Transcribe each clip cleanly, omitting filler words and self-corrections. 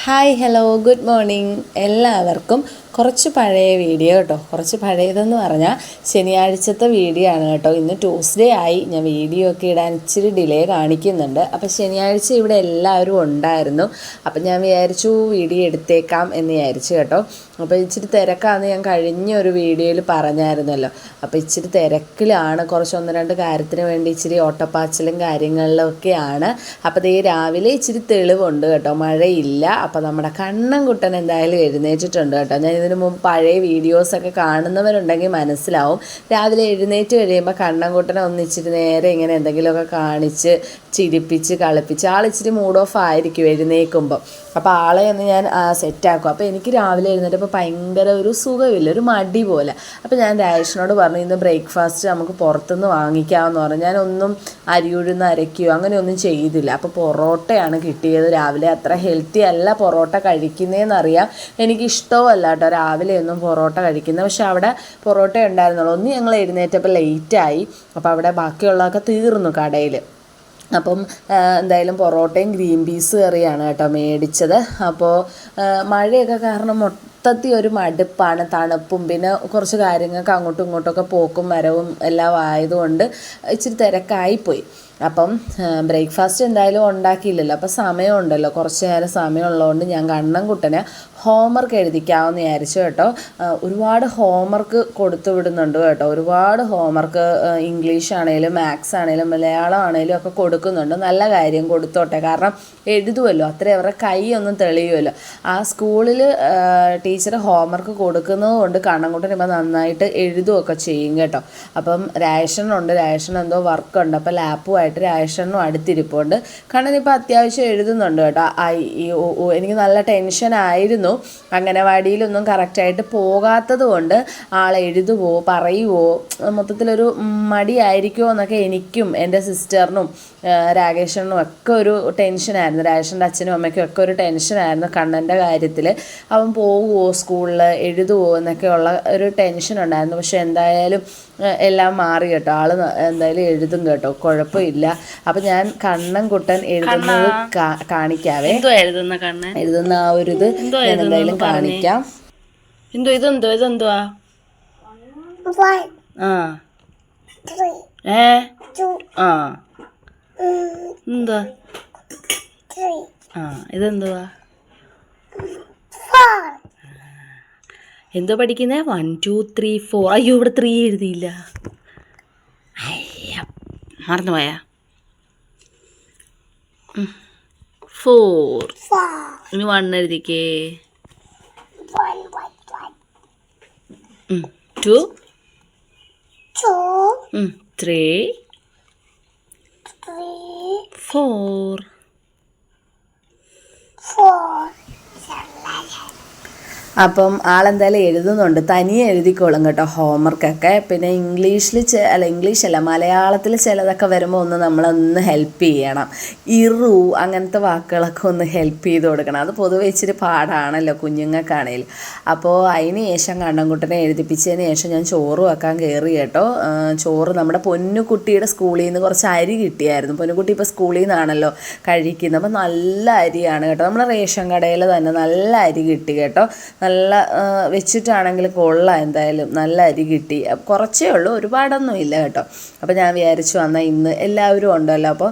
Hi hello good morning എല്ലാവർക്കും. കുറച്ച് പഴയ വീഡിയോ കേട്ടോ. കുറച്ച് പഴയതെന്ന് പറഞ്ഞാൽ ശനിയാഴ്ചത്തെ വീഡിയോ ആണ് കേട്ടോ. ഇന്ന് ട്യൂസ്ഡേ ആയി. ഞാൻ വീഡിയോ ഒക്കെ ഇടാൻ ഇച്ചിരി ഡിലേ കാണിക്കുന്നുണ്ട്. അപ്പോൾ ശനിയാഴ്ച ഇവിടെ എല്ലാവരും ഉണ്ടായിരുന്നു. അപ്പം ഞാൻ വിചാരിച്ചു വീഡിയോ എടുത്തേക്കാം എന്ന് വിചാരിച്ചു കേട്ടോ. അപ്പോൾ ഇച്ചിരി തിരക്കാന്ന് ഞാൻ കഴിഞ്ഞ ഒരു വീഡിയോയിൽ പറഞ്ഞായിരുന്നല്ലോ. അപ്പോൾ ഇച്ചിരി തിരക്കിലാണ്. കുറച്ച് ഒന്ന് രണ്ട് കാര്യത്തിന് വേണ്ടി ഇച്ചിരി ഓട്ടപ്പാച്ചിലും കാര്യങ്ങളിലൊക്കെയാണ്. അപ്പോൾ ദേ രാവിലെ ഇച്ചിരി തെളിവുണ്ട് കേട്ടോ, മഴയില്ല. അപ്പോൾ നമ്മുടെ കണ്ണൻകുട്ടൻ എന്തായാലും എഴുന്നേറ്റിട്ടുണ്ട് കേട്ടോ. ഞാൻ ഇതിനു മുമ്പ് പഴയ വീഡിയോസൊക്കെ കാണുന്നവരുണ്ടെങ്കിൽ മനസ്സിലാവും. രാവിലെ എഴുന്നേറ്റ് കഴിയുമ്പോൾ കണ്ണൻകുട്ടനെ ഒന്നിച്ചിട്ട് നേരെ ഇങ്ങനെ എന്തെങ്കിലുമൊക്കെ കാണിച്ച് ചിരിപ്പിച്ച് കളിപ്പിച്ച് ആളിച്ചിരി മൂഡ് ഓഫ് ആയിരിക്കും എഴുന്നേൽക്കുമ്പോൾ. അപ്പോൾ ആളെ ഒന്ന് ഞാൻ സെറ്റാക്കും. അപ്പോൾ എനിക്ക് രാവിലെ എഴുന്നേറ്റപ്പോൾ ഭയങ്കര ഒരു സുഖമില്ല, ഒരു മടി പോലെ. അപ്പോൾ ഞാൻ രാജേഷിനോട് പറഞ്ഞു ഇന്ന് ബ്രേക്ക്ഫാസ്റ്റ് നമുക്ക് പുറത്തുനിന്ന് വാങ്ങിക്കാമെന്ന് പറഞ്ഞു. ഞാനൊന്നും അരിയുഴുന്ന് അരയ്ക്കുകയോ അങ്ങനെയൊന്നും ചെയ്തില്ല. അപ്പോൾ പൊറോട്ടയാണ് കിട്ടിയത് രാവിലെ. അത്ര ഹെൽത്തി അല്ല പൊറോട്ട കഴിക്കുന്നതെന്നറിയാം, എനിക്കിഷ്ടവുമല്ല കേട്ടോ രാവിലെ ഒന്നും പൊറോട്ട കഴിക്കുന്നത്. പക്ഷെ അവിടെ പൊറോട്ട ഉണ്ടായിരുന്നുള്ളൂ. ഒന്ന് ഞങ്ങൾ എഴുന്നേറ്റപ്പോൾ ലേറ്റായി. അപ്പോൾ അവിടെ ബാക്കിയുള്ളതൊക്കെ തീർന്നു കടയിൽ. അപ്പം എന്തായാലും പൊറോട്ടയും ഗ്രീൻ പീസ് കറിയാണ് കേട്ടോ മേടിച്ചത്. അപ്പോൾ മഴയൊക്കെ കാരണം മൊത്തത്തിൽ ഒരു മടുപ്പാണ്, തണുപ്പും പിന്നെ കുറച്ച് കാര്യങ്ങൾക്ക് അങ്ങോട്ടും ഇങ്ങോട്ടൊക്കെ പോക്കും വരവും എല്ലാം ആയതുകൊണ്ട് ഇച്ചിരി തിരക്കായിപ്പോയി. അപ്പം ബ്രേക്ക്ഫാസ്റ്റ് എന്തായാലും ഉണ്ടാക്കിയില്ലല്ലോ. അപ്പോൾ സമയമുണ്ടല്ലോ, കുറച്ച് നേരം സമയമുള്ളതുകൊണ്ട് ഞാൻ കണ്ണൻകുട്ടനെ ഹോംവർക്ക് എഴുതിക്കാമെന്ന് വിചാരിച്ചു കേട്ടോ. ഒരുപാട് ഹോംവർക്ക് കൊടുത്തു വിടുന്നുണ്ട് കേട്ടോ. ഒരുപാട് ഹോംവർക്ക് ഇംഗ്ലീഷ് ആണെങ്കിലും മാത്സ് ആണെങ്കിലും മലയാളം ആണെങ്കിലും ഒക്കെ കൊടുക്കുന്നുണ്ട്. നല്ല കാര്യം, കൊടുത്തോട്ടെ. കാരണം എഴുതുമല്ലോ, അത്രയും അവരുടെ കൈ ഒന്നും തെളിയുമല്ലോ. ആ സ്കൂളിൽ ടീച്ചർ ഹോംവർക്ക് കൊടുക്കുന്നത് കൊണ്ട് കണ്ണൻകുട്ടൻ ഇപ്പം നന്നായിട്ട് എഴുതുകയൊക്കെ ചെയ്യും കേട്ടോ. അപ്പം രാജേഷനുണ്ട്, രാജേഷൻ എന്തോ വർക്കുണ്ട്. അപ്പോൾ ലാപ്പുമായിട്ട് രാജേഷനും അടുത്തിരിപ്പുണ്ട്. കണ്ണനിപ്പോൾ അത്യാവശ്യം എഴുതുന്നുണ്ട് കേട്ടോ. എനിക്ക് നല്ല ടെൻഷനായിരുന്നു അംഗനവാടിയിലൊന്നും കറക്റ്റായിട്ട് പോകാത്തത് കൊണ്ട് ആൾ എഴുതുവോ പറയുവോ മൊത്തത്തിലൊരു മടിയായിരിക്കുമോ എന്നൊക്കെ എനിക്കും എൻ്റെ സിസ്റ്ററിനും രാകേഷനും ഒക്കെ ഒരു ടെൻഷനായിരുന്നു. രാജേഷൻ്റെ അച്ഛനും അമ്മയ്ക്കും ഒക്കെ ഒരു ടെൻഷനായിരുന്നു കണ്ണൻ്റെ കാര്യത്തിൽ. അവൻ പോകുമോ സ്കൂളിൽ, എഴുതുമോ എന്നൊക്കെയുള്ള ഒരു ടെൻഷൻ ഉണ്ടായിരുന്നു. പക്ഷെ എന്തായാലും എല്ലാം മാറി കേട്ടോ. ആൾ എന്തായാലും എഴുതും കേട്ടോ, കുഴപ്പമില്ല. അപ്പം ഞാൻ കണ്ണൻകുട്ടൻ എഴുതുന്നത് കാണിക്കാവേ. എഴുതുന്ന ആ ഒരു ഇത് ഞാൻ എന്തായാലും കാണിക്കാം. ഇതെന്തുവാ ഇതെന്തുവാ എന്തോ പഠിക്കുന്നേ? 1 2 3 4. അയ്യോ ഇവിടെ 3 എഴുതിയില്ല, മറന്നുപോയാ? 4. ഇനി 1 എഴുതിക്കേ. 2 3 4. അപ്പം ആളെന്തായാലും എഴുതുന്നുണ്ട്, തനിയെ എഴുതിക്കോളും കേട്ടോ ഹോംവർക്കൊക്കെ. പിന്നെ ഇംഗ്ലീഷല്ല മലയാളത്തിൽ ചിലതൊക്കെ വരുമ്പോൾ ഒന്ന് നമ്മളൊന്ന് ഹെൽപ്പ് ചെയ്യണം. അങ്ങനത്തെ വാക്കുകളൊക്കെ ഒന്ന് ഹെൽപ്പ് ചെയ്ത് കൊടുക്കണം. അത് പൊതുവെ ഇച്ചിരി പാടാണല്ലോ കുഞ്ഞുങ്ങൾക്കാണേലും. അപ്പോൾ അതിന് ശേഷം കണ്ണൻകുട്ടനെ എഴുതിപ്പിച്ചതിന് ശേഷം ഞാൻ ചോറ് വെക്കാൻ കയറി കേട്ടോ. ചോറ് നമ്മുടെ പൊന്നുകുട്ടിയുടെ സ്കൂളിൽ നിന്ന് കുറച്ച് അരി കിട്ടിയായിരുന്നു. പൊന്നുകുട്ടി ഇപ്പോൾ സ്കൂളിൽ നിന്നാണല്ലോ കഴിക്കുന്നത്. അപ്പോൾ നല്ല അരിയാണ് കേട്ടോ, നമ്മുടെ റേഷൻ കടയിൽ തന്നെ നല്ല അരി കിട്ടി കേട്ടോ. നല്ല വെച്ചിട്ടാണെങ്കിൽ കൊള്ളാം, എന്തായാലും നല്ല അരി കിട്ടി. കുറച്ചേ ഉള്ളൂ, ഒരുപാടൊന്നും ഇല്ല കേട്ടോ. അപ്പോൾ ഞാൻ വിചാരിച്ചു വന്നാൽ ഇന്ന് എല്ലാവരും ഉണ്ടല്ലോ, അപ്പോൾ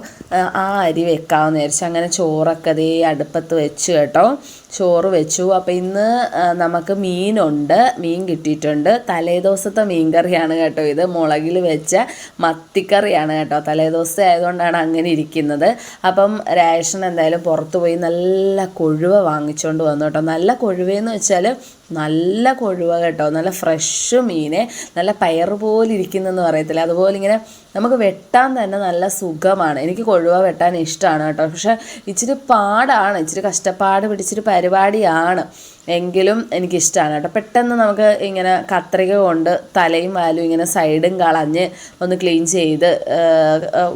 ആ അരി വെക്കാമെന്ന് വിചാരിച്ചു. അങ്ങനെ ചോറൊക്കെ അതേ അടുപ്പത്ത് വെച്ചു കേട്ടോ. ചോറ് വെച്ചു. അപ്പോൾ ഇന്ന് നമുക്ക് മീൻ കിട്ടിയിട്ടുണ്ട്. തലേദിവസത്തെ മീൻ കറിയാണ് കേട്ടോ ഇത്. മുളകിൽ വെച്ച മത്തിക്കറിയാണ് കേട്ടോ. തലേദിവസം ആയതുകൊണ്ടാണ് അങ്ങനെ ഇരിക്കുന്നത്. അപ്പം രാജേഷൻ എന്തായാലും പുറത്ത് പോയി നല്ല കൊഴുവ വാങ്ങിച്ചുകൊണ്ട് വന്നു കേട്ടോ. നല്ല കൊഴുവയെന്ന് വെച്ചാൽ നല്ല കൊഴുവ കേട്ടോ, നല്ല ഫ്രഷ് മീനെ, നല്ല പയർ പോലെ ഇരിക്കുന്നെന്ന് പറയത്തില്ല, അതുപോലെ ഇങ്ങനെ നമുക്ക് വെട്ടാൻ തന്നെ നല്ല സുഖമാണ്. എനിക്ക് കൊഴുവ വെട്ടാൻ ഇഷ്ടമാണ് കേട്ടോ. പക്ഷേ ഇച്ചിരി പാടാണ്, ഇച്ചിരി കഷ്ടപ്പാട് പിടിച്ചിട്ട് പരിപാടിയാണ്. എങ്കിലും എനിക്കിഷ്ടമാണ് കേട്ടോ. പെട്ടെന്ന് നമുക്ക് ഇങ്ങനെ കത്രിക കൊണ്ട് തലയും വാലും ഇങ്ങനെ സൈഡും കളഞ്ഞ് ഒന്ന് ക്ലീൻ ചെയ്ത്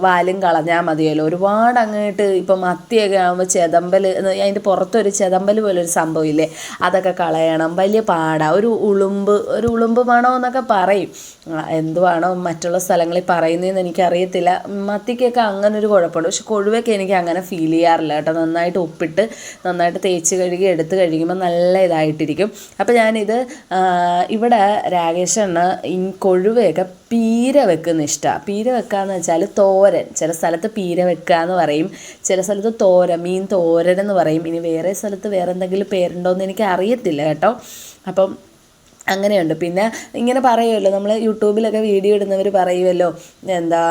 വാലും കളഞ്ഞാൽ മതിയല്ലോ. ഒരുപാട് അങ്ങോട്ട് ഇപ്പം മത്തിയൊക്കെ ആകുമ്പോൾ ചെതമ്പൽ, അതിൻ്റെ പുറത്തൊരു ചെതമ്പൽ പോലൊരു സംഭവം ഇല്ലേ, അതൊക്കെ കളയണം. വലിയ പാടാണ്. ഒരു ഉളുമ്പ് മണോ എന്നൊക്കെ പറയും. എന്തുവാണോ മറ്റുള്ള സ്ഥലങ്ങളിൽ പറയുന്നത് പറയുന്നതെന്ന് എനിക്കറിയത്തില്ല. മത്തിക്കൊക്കെ അങ്ങനെ ഒരു കുഴപ്പമുണ്ട്, പക്ഷെ കൊഴുവയ്ക്ക് എനിക്ക് അങ്ങനെ ഫീൽ ചെയ്യാറില്ല കേട്ടോ. നന്നായിട്ട് ഉപ്പിട്ട് നന്നായിട്ട് തേച്ച് കഴുകി എടുത്ത് കഴിക്കുമ്പോൾ നല്ല ഇതായിട്ടിരിക്കും. അപ്പോൾ ഞാനിത് ഇവിടെ രാകേഷണ് ഈ കൊഴുവയൊക്കെ പീര വെക്കുന്ന ഇഷ്ടമാണ്. പീര വെക്കാന്ന് വെച്ചാൽ തോരൻ, ചില സ്ഥലത്ത് പീര വെക്കുക എന്ന് പറയും, ചില സ്ഥലത്ത് തോരൻ, മീൻ തോരൻ എന്ന് പറയും. ഇനി വേറെ സ്ഥലത്ത് വേറെ എന്തെങ്കിലും പേരുണ്ടോ എന്ന് എനിക്ക് അറിയത്തില്ല കേട്ടോ. അപ്പം അങ്ങനെയുണ്ട്. പിന്നെ ഇങ്ങനെ പറയുമല്ലോ, നമ്മൾ യൂട്യൂബിലൊക്കെ വീഡിയോ ഇടുന്നവർ പറയുമല്ലോ, എന്താ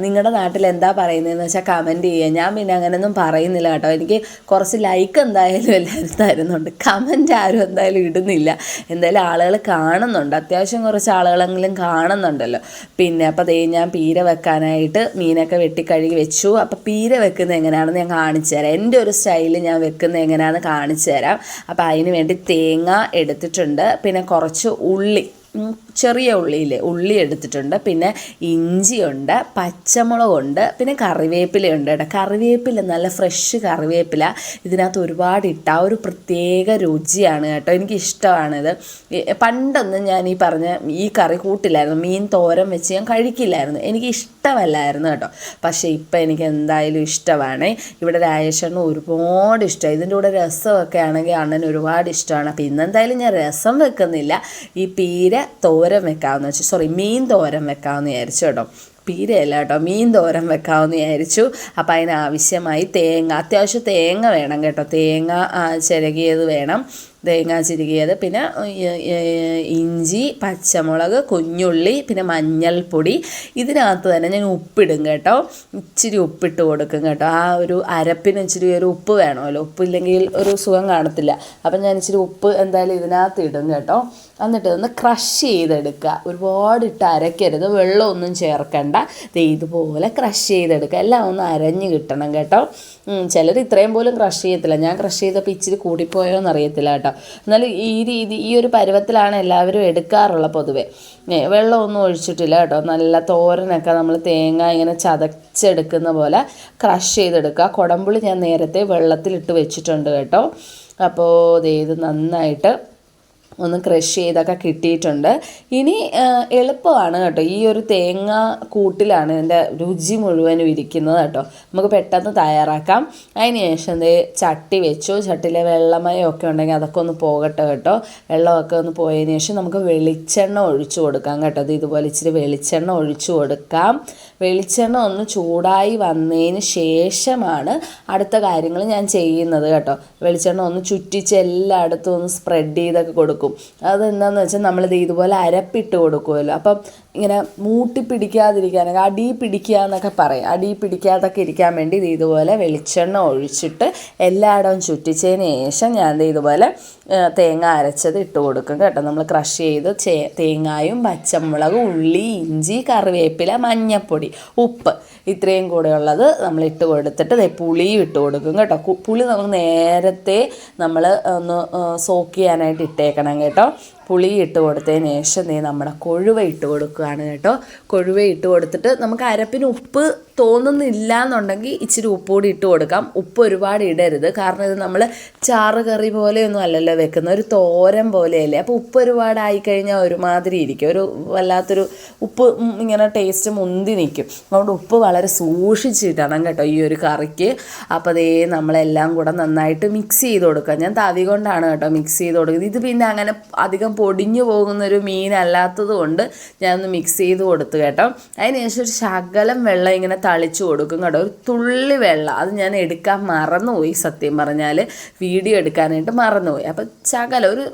നിങ്ങളുടെ നാട്ടിൽ എന്താ പറയുന്നതെന്ന് വെച്ചാൽ കമൻറ്റ് ചെയ്യുക. ഞാൻ പിന്നെ അങ്ങനെയൊന്നും പറയുന്നില്ല കേട്ടോ. എനിക്ക് കുറച്ച് ലൈക്ക് എന്തായാലും എല്ലാവരും തരുന്നുണ്ട്, കമൻറ്റ് ആരും എന്തായാലും ഇടുന്നില്ല. എന്തായാലും ആളുകൾ കാണുന്നുണ്ട്, അത്യാവശ്യം കുറച്ച് ആളുകളെങ്കിലും കാണുന്നുണ്ടല്ലോ. പിന്നെ അപ്പോൾ ഞാൻ പീര വെക്കാനായിട്ട് മീനൊക്കെ വെട്ടിക്കഴുകി വെച്ചു. അപ്പോൾ പീര വെക്കുന്നത് എങ്ങനെയാണെന്ന് ഞാൻ കാണിച്ചു തരാം. എൻ്റെ ഒരു സ്റ്റൈലിൽ ഞാൻ വെക്കുന്നത് എങ്ങനെയാണെന്ന് കാണിച്ചു തരാം. അപ്പോൾ അതിന് വേണ്ടി തേങ്ങ എടുത്തിട്ടുണ്ട്, പിന്നെ കുറച്ച് ഉള്ളി, ചെറിയ ഉള്ളിയില്ലേ, ഉള്ളി എടുത്തിട്ടുണ്ട്, പിന്നെ ഇഞ്ചിയുണ്ട്, പച്ചമുളകുണ്ട്, പിന്നെ കറിവേപ്പിലയുണ്ട് കേട്ടോ. കറിവേപ്പില നല്ല ഫ്രഷ് കറിവേപ്പില ഇതിനകത്ത് ഒരുപാട് ഇട്ടാൽ ഒരു പ്രത്യേക രുചിയാണ് കേട്ടോ. എനിക്കിഷ്ടമാണിത്. പണ്ടൊന്നും ഞാൻ ഈ പറഞ്ഞ ഈ കറി കൂട്ടില്ലായിരുന്നു, മീൻ തോരൻ വെച്ച് ഞാൻ കഴിക്കില്ലായിരുന്നു, എനിക്ക് ഇഷ്ടമല്ലായിരുന്നു കേട്ടോ. പക്ഷേ ഇപ്പം എനിക്ക് എന്തായാലും ഇഷ്ടമാണ്. ഇവിടെ രാജേഷന് ഒരുപാട് ഇഷ്ടമാണ്. ഇതിൻ്റെ കൂടെ രസമൊക്കെ ആണെങ്കിൽ അണ്ണന് ഒരുപാട് ഇഷ്ടമാണ്. അപ്പോൾ ഇന്നെന്തായാലും ഞാൻ രസം വെക്കുന്നില്ല, ഈ പീര തോരൻ വെക്കാമെന്ന് വെച്ചു, മീൻ തോരൻ വെക്കാമെന്ന് വിചാരിച്ചു കേട്ടോ. പീരയല്ല കേട്ടോ, മീൻ തോരൻ വെക്കാമെന്ന് വിചാരിച്ചു. അപ്പോൾ അതിനാവശ്യമായി തേങ്ങ, അത്യാവശ്യം തേങ്ങ വേണം കേട്ടോ, തേങ്ങ ചിരകിയത് വേണം, തേങ്ങ ചിരുകിയത്, പിന്നെ ഇഞ്ചി, പച്ചമുളക്, കുഞ്ഞുള്ളി, പിന്നെ മഞ്ഞൾപ്പൊടി. ഇതിനകത്ത് തന്നെ ഞാൻ ഉപ്പിടും കേട്ടോ, ഇച്ചിരി ഉപ്പിട്ട് കൊടുക്കും കേട്ടോ. ആ ഒരു അരപ്പിന് ഇച്ചിരി ഒരു ഉപ്പ് വേണമല്ലോ, ഉപ്പില്ലെങ്കിൽ ഒരു സുഖം കാണത്തില്ല. അപ്പം ഞാൻ ഇച്ചിരി ഉപ്പ് എന്തായാലും ഇതിനകത്ത് ഇടും കേട്ടോ. എന്നിട്ട് ഒന്ന് ക്രഷ് ചെയ്തെടുക്കുക, ഒരുപാട് ഇട്ട് അരയ്ക്കരുത്, വെള്ളമൊന്നും ചേർക്കണ്ട. ഇതുപോലെ ക്രഷ് ചെയ്തെടുക്കുക, എല്ലാം ഒന്ന് അരഞ്ഞ് കിട്ടണം കേട്ടോ. ചിലർ ഇത്രയും പോലും ക്രഷ് ചെയ്യത്തില്ല, ഞാൻ ക്രഷ് ചെയ്തപ്പോൾ ഇച്ചിരി കൂടിപ്പോയോ എന്നറിയത്തില്ല കേട്ടോ. എന്നാലും ഈ ഒരു പരുവത്തിലാണ് എല്ലാവരും എടുക്കാറുള്ള പൊതുവെ. വെള്ളമൊന്നും ഒഴിച്ചിട്ടില്ല കേട്ടോ. നല്ല തോരനൊക്കെ നമ്മൾ തേങ്ങ ഇങ്ങനെ ചതച്ചെടുക്കുന്ന പോലെ ക്രഷ് ചെയ്തെടുക്കുക. കുടംപുളി ഞാൻ നേരത്തെ വെള്ളത്തിലിട്ട് വെച്ചിട്ടുണ്ട് കേട്ടോ. അപ്പോൾ ഇത് നന്നായിട്ട് ഒന്ന് ക്രഷ് ചെയ്തൊക്കെ കിട്ടിയിട്ടുണ്ട്. ഇനി എളുപ്പമാണ് കേട്ടോ, ഈ ഒരു തേങ്ങ കൂട്ടിലാണ് എൻ്റെ രുചി മുഴുവനും ഇരിക്കുന്നത് കേട്ടോ. നമുക്ക് പെട്ടെന്ന് തയ്യാറാക്കാം. അതിന് ശേഷം ചട്ടി വെച്ചു, ചട്ടിയിലെ വെള്ളമയമൊക്കെ ഉണ്ടെങ്കിൽ അതൊക്കെ ഒന്ന് പോകട്ടെ കേട്ടോ. വെള്ളമൊക്കെ ഒന്ന് പോയതിന് ശേഷം നമുക്ക് വെളിച്ചെണ്ണ ഒഴിച്ചു കൊടുക്കാം കേട്ടോ. ഇതുപോലെ ഇച്ചിരി വെളിച്ചെണ്ണ ഒഴിച്ചു കൊടുക്കാം. വെളിച്ചെണ്ണ ഒന്ന് ചൂടായി വന്നതിന് ശേഷമാണ് അടുത്ത കാര്യങ്ങൾ ഞാൻ ചെയ്യുന്നത് കേട്ടോ. വെളിച്ചെണ്ണ ഒന്ന് ചുറ്റിച്ച് എല്ലായിടത്തും ഒന്ന് സ്പ്രെഡ് ചെയ്തൊക്കെ കൊടുക്കും. അതെന്താണെന്ന് വെച്ചാൽ നമ്മളിത് ഇതുപോലെ അരപ്പിട്ട് കൊടുക്കുമല്ലോ, അപ്പം ഇങ്ങനെ മൂട്ടി പിടിക്കാതിരിക്കാനൊക്കെ, അടി പിടിക്കുക എന്നൊക്കെ പറയും, അടി പിടിക്കാതൊക്കെ ഇരിക്കാൻ വേണ്ടി ഇതുപോലെ വെളിച്ചെണ്ണ ഒഴിച്ചിട്ട് എല്ലായിടവും ചുറ്റിച്ചതിന് ശേഷം ഞാൻ ഇതുപോലെ തേങ്ങ അരച്ചത് ഇട്ട് കൊടുക്കും കേട്ടോ. നമ്മൾ ക്രഷ് ചെയ്ത് തേങ്ങായും പച്ചമുളകും ഉള്ളി ഇഞ്ചി കറിവേപ്പില മഞ്ഞൾപ്പൊടി ഉപ്പ് ഇത്രയും കൂടെ ഉള്ളത് നമ്മൾ ഇട്ട് കൊടുത്തിട്ട് പുളിയും ഇട്ട് കൊടുക്കും കേട്ടോ. പുളി നമുക്ക് നേരത്തെ നമ്മൾ ഒന്ന് സോക്ക് ചെയ്യാനായിട്ട് ഇട്ടേക്കണം കേട്ടോ. പുളി ഇട്ട് കൊടുത്തതിന് ശേഷം നമ്മുടെ കൊഴുവ ഇട്ട് കൊടുക്കുകയാണ് കേട്ടോ. കൊഴുവ ഇട്ട് കൊടുത്തിട്ട് നമുക്ക് അരപ്പിന് ഉപ്പ് തോന്നുന്നില്ല എന്നുണ്ടെങ്കിൽ ഇച്ചിരി ഉപ്പ് കൂടി ഇട്ട് കൊടുക്കാം. ഉപ്പ് ഒരുപാട് ഇടരുത്, കാരണം ഇത് നമ്മൾ ചാറ് കറി പോലെയൊന്നും അല്ലല്ലോ വെക്കുന്ന, ഒരു തോരൻ പോലെയല്ലേ. അപ്പോൾ ഉപ്പ് ഒരുപാട് ആയിക്കഴിഞ്ഞാൽ ഒരുമാതിരി ഇരിക്കും, ഒരു വല്ലാത്തൊരു ഉപ്പ് ഇങ്ങനെ ടേസ്റ്റ് മുന്തി നിൽക്കും. അതുകൊണ്ട് ഉപ്പ് വളരെ സൂക്ഷിച്ചിടണം കേട്ടോ ഈ ഒരു കറിക്ക്. അപ്പോൾ നമ്മളെല്ലാം കൂടെ നന്നായിട്ട് മിക്സ് ചെയ്ത് കൊടുക്കുക. ഞാൻ തവി കൊണ്ടാണ് കേട്ടോ മിക്സ് ചെയ്ത് കൊടുക്കുന്നത്. ഇത് പിന്നെ അങ്ങനെ അധികം പൊടിഞ്ഞു പോകുന്നൊരു മീനല്ലാത്തത് കൊണ്ട് ഞാനൊന്ന് മിക്സ് ചെയ്ത് കൊടുത്തു കേട്ടോ. അതിനുശേഷം ഒരു ശകലം വെള്ളം ഇങ്ങനെ തളിച്ചു കൊടുക്കും കേട്ടോ, ഒരു തുള്ളി വെള്ളം. അത് ഞാൻ എടുക്കാൻ മറന്നുപോയി, സത്യം പറഞ്ഞാൽ വീഡിയോ എടുക്കാനായിട്ട് മറന്നുപോയി. അപ്പം ശകലം ഒരു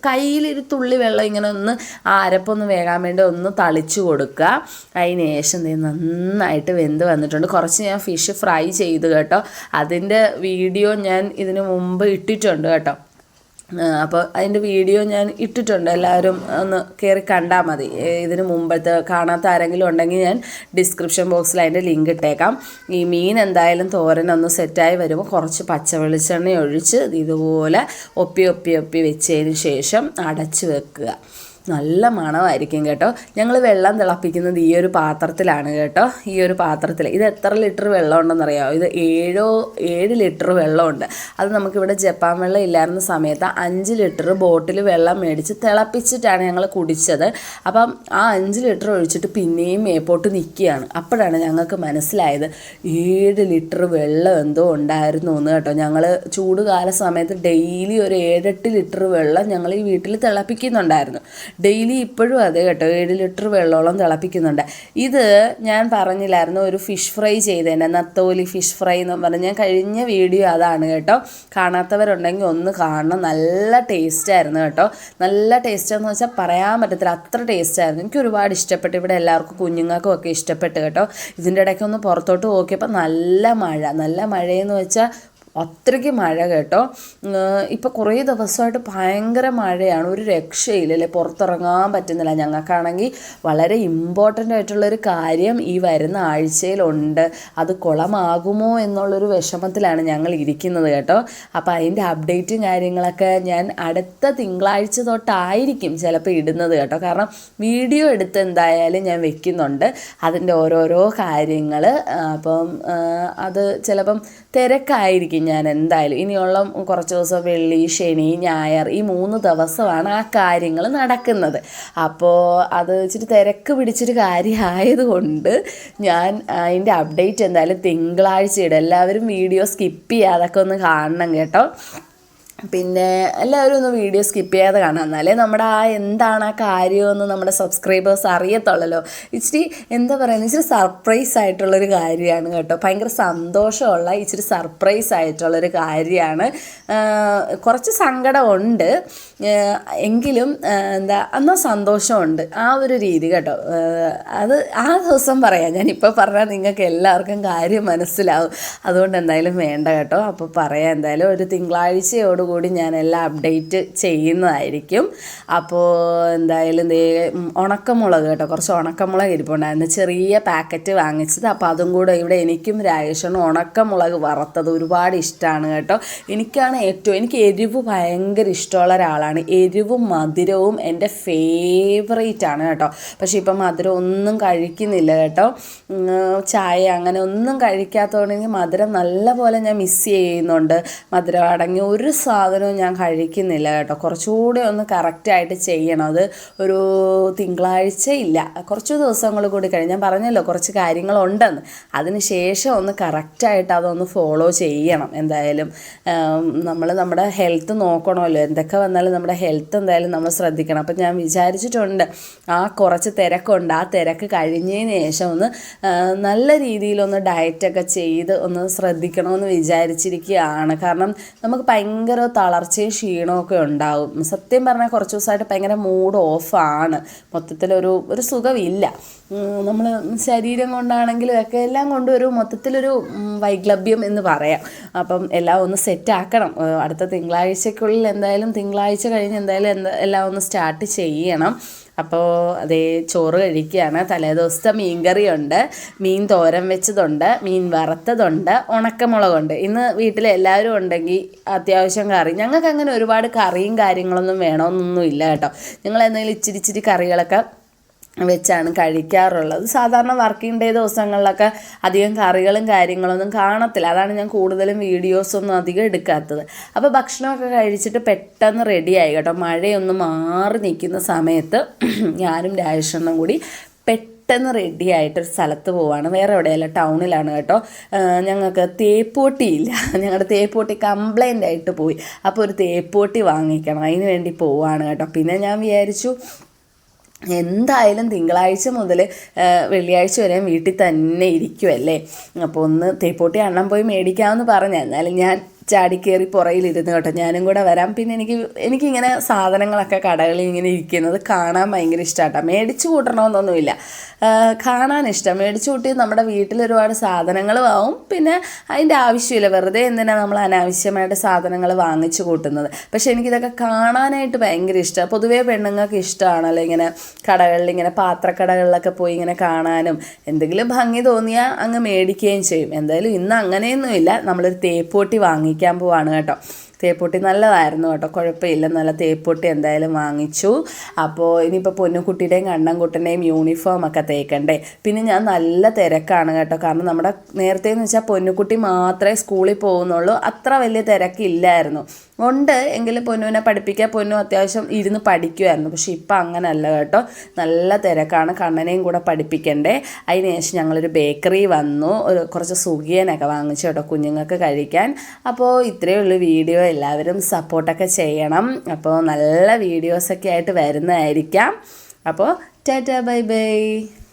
കയ്യിലൊരു തുള്ളി വെള്ളം ഇങ്ങനെ ഒന്ന് അരപ്പൊന്ന് വേകാൻ വേണ്ടി ഒന്ന് തളിച്ചു കൊടുക്കുക. അതിന് ശേഷം നന്നായിട്ട് വെന്ത് വന്നിട്ടുണ്ട്. കുറച്ച് ഞാൻ ഫിഷ് ഫ്രൈ ചെയ്ത് കേട്ടോ, അതിൻ്റെ വീഡിയോ ഞാൻ ഇതിനു മുമ്പ് ഇട്ടിട്ടുണ്ട് കേട്ടോ. അപ്പോൾ അതിൻ്റെ വീഡിയോ ഞാൻ ഇട്ടിട്ടുണ്ട്, എല്ലാവരും ഒന്ന് കയറി കണ്ടാൽ മതി. ഇതിന് മുമ്പത്തെ കാണാത്ത ആരെങ്കിലും ഉണ്ടെങ്കിൽ ഞാൻ ഡിസ്ക്രിപ്ഷൻ ബോക്സിൽ അതിൻ്റെ ലിങ്ക് ഇട്ടേക്കാം. ഈ മീൻ എന്തായാലും തോരനൊന്ന് സെറ്റായി വരുമ്പോൾ കുറച്ച് പച്ച വെളിച്ചെണ്ണ ഒഴിച്ച് ഇതുപോലെ ഒപ്പി വെച്ചതിന് ശേഷം അടച്ച് വെക്കുക. നല്ല മണമായിരിക്കും കേട്ടോ. ഞങ്ങൾ വെള്ളം തിളപ്പിക്കുന്നത് ഈ ഒരു പാത്രത്തിലാണ് കേട്ടോ. ഈ ഒരു പാത്രത്തിൽ ഇത് എത്ര ലിറ്റർ വെള്ളം ഉണ്ടെന്നറിയാമോ? ഇത് 7 ലിറ്റർ വെള്ളമുണ്ട്. അത് നമുക്കിവിടെ ജപ്പാൻ വെള്ളം ഇല്ലായിരുന്ന സമയത്ത് 5 ലിറ്റർ ബോട്ടിൽ വെള്ളം മേടിച്ച് തിളപ്പിച്ചിട്ടാണ് ഞങ്ങൾ കുടിച്ചത്. അപ്പം ആ 5 ലിറ്റർ ഒഴിച്ചിട്ട് പിന്നെയും മേപ്പോട്ട് നിൽക്കുകയാണ്. അപ്പോഴാണ് ഞങ്ങൾക്ക് മനസ്സിലായത് 7 ലിറ്റർ വെള്ളം എന്തോ ഉണ്ടായിരുന്നു എന്ന് കേട്ടോ. ഞങ്ങൾ ചൂടുകാല സമയത്ത് ഡെയിലി ഒരു 7-8 ലിറ്റർ വെള്ളം ഞങ്ങൾ ഈ വീട്ടിൽ തിളപ്പിക്കുന്നുണ്ടായിരുന്നു. ഡെയിലി ഇപ്പോഴും അതെ കേട്ടോ, 7 ലിറ്റർ വെള്ളത്തോളം തിളപ്പിക്കുന്നുണ്ട്. ഇത് ഞാൻ പറഞ്ഞില്ലായിരുന്നു ഒരു ഫിഷ് ഫ്രൈ ചെയ്തേനെ, നത്തോലി ഫിഷ് ഫ്രൈ എന്ന് പറഞ്ഞ് ഞാൻ കഴിഞ്ഞ വീഡിയോ അതാണ് കേട്ടോ. കാണാത്തവരുണ്ടെങ്കിൽ ഒന്ന് കാണണം. നല്ല ടേസ്റ്റായിരുന്നു കേട്ടോ. നല്ല ടേസ്റ്റാന്ന് വെച്ചാൽ പറയാൻ പറ്റത്തില്ല, അത്ര ടേസ്റ്റായിരുന്നു. എനിക്ക് ഒരുപാട് ഇഷ്ടപ്പെട്ടു. ഇവിടെ എല്ലാവർക്കും കുഞ്ഞുങ്ങൾക്കും ഒക്കെ ഇഷ്ടപ്പെട്ടു കേട്ടോ. ഇതിൻ്റെ ഇടയ്ക്കൊന്ന് പുറത്തോട്ട് നോക്കിയപ്പോൾ നല്ല മഴയെന്ന് വെച്ചാൽ അത്രയ്ക്ക് മഴ കേട്ടോ. ഇപ്പോൾ കുറേ ദിവസമായിട്ട് ഭയങ്കര മഴയാണ്, ഒരു രക്ഷയില്ലല്ലേ, പുറത്തിറങ്ങാൻ പറ്റുന്നില്ല. ഞങ്ങൾക്കാണെങ്കിൽ വളരെ ഇമ്പോർട്ടൻ്റ് ആയിട്ടുള്ളൊരു കാര്യം ഈ വരുന്ന ആഴ്ചയിലുണ്ട്. അത് കുളമാകുമോ എന്നുള്ളൊരു വിഷമത്തിലാണ് ഞങ്ങൾ ഇരിക്കുന്നത് കേട്ടോ. അപ്പോൾ അതിൻ്റെ അപ്ഡേറ്റും കാര്യങ്ങളൊക്കെ ഞാൻ അടുത്ത തിങ്കളാഴ്ച തൊട്ടായിരിക്കും ചിലപ്പോൾ ഇടുന്നത് കേട്ടോ. കാരണം വീഡിയോ എടുത്ത് എന്തായാലും ഞാൻ വെക്കുന്നുണ്ട് അതിൻ്റെ ഓരോരോ കാര്യങ്ങൾ. അപ്പം അത് ചിലപ്പം തിരക്കായിരിക്കും. ഞാൻ എന്തായാലും ഇനിയുള്ള കുറച്ച് ദിവസം വെള്ളി, ശനി, ഞായർ ഈ 3 ദിവസമാണ് ആ കാര്യങ്ങൾ നടക്കുന്നത്. അപ്പോൾ അത് ഇച്ചിരി തിരക്ക് പിടിച്ചൊരു കാര്യമായതുകൊണ്ട് ഞാൻ അതിൻ്റെ അപ്ഡേറ്റ് എന്തായാലും തിങ്കളാഴ്ച ഇടും. എല്ലാവരും വീഡിയോ സ്കിപ്പ് ചെയ്യാതൊക്കെ ഒന്ന് കാണണം കേട്ടോ. പിന്നെ എല്ലാവരും ഒന്ന് വീഡിയോ സ്കിപ്പ് ചെയ്യാതെ കാണാം, എന്നാലേ നമ്മുടെ എന്താണ് ആ കാര്യമെന്ന് നമ്മുടെ സബ്സ്ക്രൈബേഴ്സ് അറിയത്തുള്ളല്ലോ. ഇച്ചിരി എന്താ പറയുന്നത്, ഇച്ചിരി സർപ്രൈസ് ആയിട്ടുള്ളൊരു കാര്യമാണ് കേട്ടോ. ഭയങ്കര സന്തോഷമുള്ള ഇച്ചിരി സർപ്രൈസ് ആയിട്ടുള്ളൊരു കാര്യമാണ്. കുറച്ച് സങ്കടമുണ്ട് എങ്കിലും എന്നാൽ സന്തോഷമുണ്ട്, ആ ഒരു രീതി കേട്ടോ. അത് ആ ദിവസം പറയാം. ഞാനിപ്പോൾ പറഞ്ഞാൽ നിങ്ങൾക്ക് എല്ലാവർക്കും കാര്യം മനസ്സിലാവും. അതുകൊണ്ട് എന്തായാലും വേണ്ട കേട്ടോ. അപ്പോൾ പറയാം, എന്തായാലും ഒരു തിങ്കളാഴ്ചയോടുകൂടി ഞാൻ എല്ലാം അപ്ഡേറ്റ് ചെയ്യുന്നതായിരിക്കും. അപ്പോൾ എന്തായാലും ഉണക്കമുളക് കേട്ടോ, കുറച്ച് ഉണക്കമുളക് ഇരിപ്പുണ്ടായിരുന്നു, ചെറിയ പാക്കറ്റ് വാങ്ങിച്ചത്. അപ്പോൾ അതും കൂടെ ഇവിടെ എനിക്കും രാജേഷനും ഉണക്കമുളക് വറുത്തത് ഒരുപാട് ഇഷ്ടമാണ് കേട്ടോ. എനിക്ക് എരിവ് ഭയങ്കര ഇഷ്ടമുള്ള ഒരാളാണ്. എരിവും മധുരവും എൻ്റെ ഫേവറേറ്റ് ആണ് കേട്ടോ. പക്ഷേ ഇപ്പം മധുരം ഒന്നും കഴിക്കുന്നില്ല കേട്ടോ. ചായ അങ്ങനെ ഒന്നും കഴിക്കാത്തതുകൊണ്ടെങ്കിൽ മധുരം നല്ല പോലെ ഞാൻ മിസ് ചെയ്യുന്നുണ്ട്. മധുരം അടങ്ങിയ ഒരു സാധനവും ഞാൻ കഴിക്കുന്നില്ല കേട്ടോ. കുറച്ചുകൂടെ ഒന്ന് കറക്റ്റായിട്ട് ചെയ്യണം. അത് ഒരു തിങ്കളാഴ്ച ഇല്ല, കുറച്ച് ദിവസങ്ങൾ കൂടി കഴിഞ്ഞ്, ഞാൻ പറഞ്ഞല്ലോ കുറച്ച് കാര്യങ്ങളുണ്ടെന്ന്, അതിന് ശേഷം ഒന്ന് കറക്റ്റായിട്ട് അതൊന്ന് ഫോളോ ചെയ്യണം. എന്തായാലും നമ്മൾ നമ്മുടെ ഹെൽത്ത് നോക്കണമല്ലോ, എന്തൊക്കെ വന്നാലും നമ്മുടെ ഹെൽത്ത് എന്തായാലും നമ്മൾ ശ്രദ്ധിക്കണം. അപ്പം ഞാൻ വിചാരിച്ചിട്ടുണ്ട് ആ കുറച്ച് തിരക്കുണ്ട്, ആ തിരക്ക് കഴിഞ്ഞതിന് ശേഷം ഒന്ന് നല്ല രീതിയിലൊന്ന് ഡയറ്റൊക്കെ ചെയ്ത് ഒന്ന് ശ്രദ്ധിക്കണമെന്ന് വിചാരിച്ചിരിക്കുകയാണ്. കാരണം നമുക്ക് ഭയങ്കര തളർച്ചയും ക്ഷീണമൊക്കെ ഉണ്ടാവും. സത്യം പറഞ്ഞാൽ കുറച്ച് ദിവസമായിട്ട് ഭയങ്കര മൂഡ് ഓഫാണ്, മൊത്തത്തിലൊരു സുഖമില്ല. നമ്മൾ ശരീരം കൊണ്ടാണെങ്കിലും ഒക്കെ എല്ലാം കൊണ്ടും ഒരു മൊത്തത്തിലൊരു വൈക്ലഭ്യം എന്ന് പറയാം. അപ്പം എല്ലാം ഒന്ന് സെറ്റാക്കണം. അടുത്ത തിങ്കളാഴ്ചക്കുള്ളിൽ എന്തായാലും, തിങ്കളാഴ്ച കഴിഞ്ഞ് എന്തായാലും എല്ലാം ഒന്ന് സ്റ്റാർട്ട് ചെയ്യണം. അപ്പോൾ അതേ ചോറ് കഴിക്കുകയാണ്. തലേദിവസത്തെ മീൻ കറിയുണ്ട്, മീൻ തോരൻ വെച്ചതുണ്ട്, മീൻ വറുത്തതുണ്ട്, ഉണക്കമുളകുണ്ട്. ഇന്ന് വീട്ടിൽ എല്ലാവരും ഉണ്ടെങ്കിൽ അത്യാവശ്യം കറി. ഞങ്ങൾക്ക് അങ്ങനെ ഒരുപാട് കറിയും കാര്യങ്ങളൊന്നും വേണമെന്നൊന്നും ഇല്ല കേട്ടോ. ഞങ്ങൾ എന്തെങ്കിലും ഇച്ചിരി കറികളൊക്കെ വെച്ചാണ് കഴിക്കാറുള്ളത്. സാധാരണ വർക്കിംഗ് ഡേ ദിവസങ്ങളിലൊക്കെ അധികം കറികളും കാര്യങ്ങളൊന്നും കാണത്തില്ല. അതാണ് ഞാൻ കൂടുതലും വീഡിയോസൊന്നും അധികം എടുക്കാത്തത്. അപ്പോൾ ഭക്ഷണമൊക്കെ കഴിച്ചിട്ട് പെട്ടെന്ന് റെഡിയായി കേട്ടോ. മഴയൊന്ന് മാറി നിൽക്കുന്ന സമയത്ത് ഞാനും രാജേഷനും കൂടി പെട്ടെന്ന് റെഡി ആയിട്ടൊരു സ്ഥലത്ത് പോവാണ്. വേറെ എവിടെയല്ല, ടൗണിലാണ് കേട്ടോ. ഞങ്ങൾക്ക് തേപ്പൂട്ടിയില്ല, ഞങ്ങളുടെ തേപ്പൂട്ടി കംപ്ലൈൻ്റ് ആയിട്ട് പോയി. അപ്പോൾ ഒരു തേപ്പൂട്ടി വാങ്ങിക്കണം, അതിന് വേണ്ടി പോവാണ് കേട്ടോ. പിന്നെ ഞാൻ വിചാരിച്ചു എന്തായാലും തിങ്കളാഴ്ച മുതൽ വെള്ളിയാഴ്ച വരെ വീട്ടിൽ തന്നെ ഇരിക്കുമല്ലേ, അപ്പോൾ ഒന്ന് തേപ്പൂട്ടി അണ്ണം പോയി മേടിക്കാമെന്ന് പറഞ്ഞു. എന്നാലും ഞാൻ ചാടിക്കയറി പുറയിലിരുന്ന് കേട്ടോ, ഞാനും കൂടെ വരാം. പിന്നെ എനിക്കിങ്ങനെ സാധനങ്ങളൊക്കെ കടകളിൽ ഇങ്ങനെ ഇരിക്കുന്നത് കാണാൻ ഭയങ്കര ഇഷ്ടമാട്ടോ. മേടിച്ചു കൂട്ടണമെന്നൊന്നുമില്ല, കാണാൻ ഇഷ്ടം. മേടിച്ചു കൂട്ടി നമ്മുടെ വീട്ടിൽ ഒരുപാട് സാധനങ്ങളും ആവും. പിന്നെ അതിൻ്റെ ആവശ്യമില്ല, വെറുതെ എന്തിനാണ് നമ്മൾ അനാവശ്യമായിട്ട് സാധനങ്ങൾ വാങ്ങിച്ചു കൂട്ടുന്നത്. പക്ഷേ എനിക്കിതൊക്കെ കാണാനായിട്ട് ഭയങ്കര ഇഷ്ടമാണ്. പൊതുവേ പെണ്ണുങ്ങൾക്ക് ഇഷ്ടമാണല്ലോ ഇങ്ങനെ കടകളിൽ, ഇങ്ങനെ പാത്രക്കടകളിലൊക്കെ പോയി ഇങ്ങനെ കാണാനും എന്തെങ്കിലും ഭംഗി തോന്നിയാൽ അങ്ങ് മേടിക്കുകയും ചെയ്യും. എന്തായാലും ഇന്ന് അങ്ങനെയൊന്നുമില്ല, നമ്മളൊരു തേപ്പൂട്ടി വാങ്ങിക്കാൻ പോവാണ് കേട്ടോ. തേപ്പൊട്ടി നല്ലതായിരുന്നു കേട്ടോ, കുഴപ്പമില്ല. നല്ല തേപ്പൊട്ടി എന്തായാലും വാങ്ങിച്ചു. അപ്പോൾ ഇനിയിപ്പോൾ പൊന്നുകുട്ടിയുടെയും കണ്ണൻകുട്ടൻ്റെയും യൂണിഫോം ഒക്കെ തേക്കണ്ടേ. പിന്നെ ഞാൻ നല്ല തിരക്കാണ് കേട്ടോ, കാരണം നമ്മുടെ നേരത്തെയെന്ന് വെച്ചാൽ പൊന്നുകുട്ടി മാത്രമേ സ്കൂളിൽ പോകുന്നുള്ളൂ, അത്ര വലിയ തിരക്കില്ലായിരുന്നു. ഉണ്ട് എങ്കിലും പൊന്നുവിനെ പഠിപ്പിക്കാൻ പൊന്നു അത്യാവശ്യം ഇരുന്ന് പഠിക്കുമായിരുന്നു. പക്ഷെ ഇപ്പം അങ്ങനല്ല കേട്ടോ, നല്ല തിരക്കാണ്, കണ്ണനെയും കൂടെ പഠിപ്പിക്കണ്ടേ. അതിന് ശേഷം ഞങ്ങളൊരു ബേക്കറി വന്നു, കുറച്ച് സുഖിയനൊക്കെ വാങ്ങിച്ചു കേട്ടോ കുഞ്ഞുങ്ങൾക്ക് കഴിക്കാൻ. അപ്പോൾ ഇത്രയേ ഉള്ളൂ വീഡിയോ. എല്ലാവരും സപ്പോർട്ടൊക്കെ ചെയ്യണം. അപ്പോൾ നല്ല വീഡിയോസൊക്കെ ആയിട്ട് വരുന്നതായിരിക്കാം. അപ്പോൾ ടാറ്റാ ബൈ ബൈ.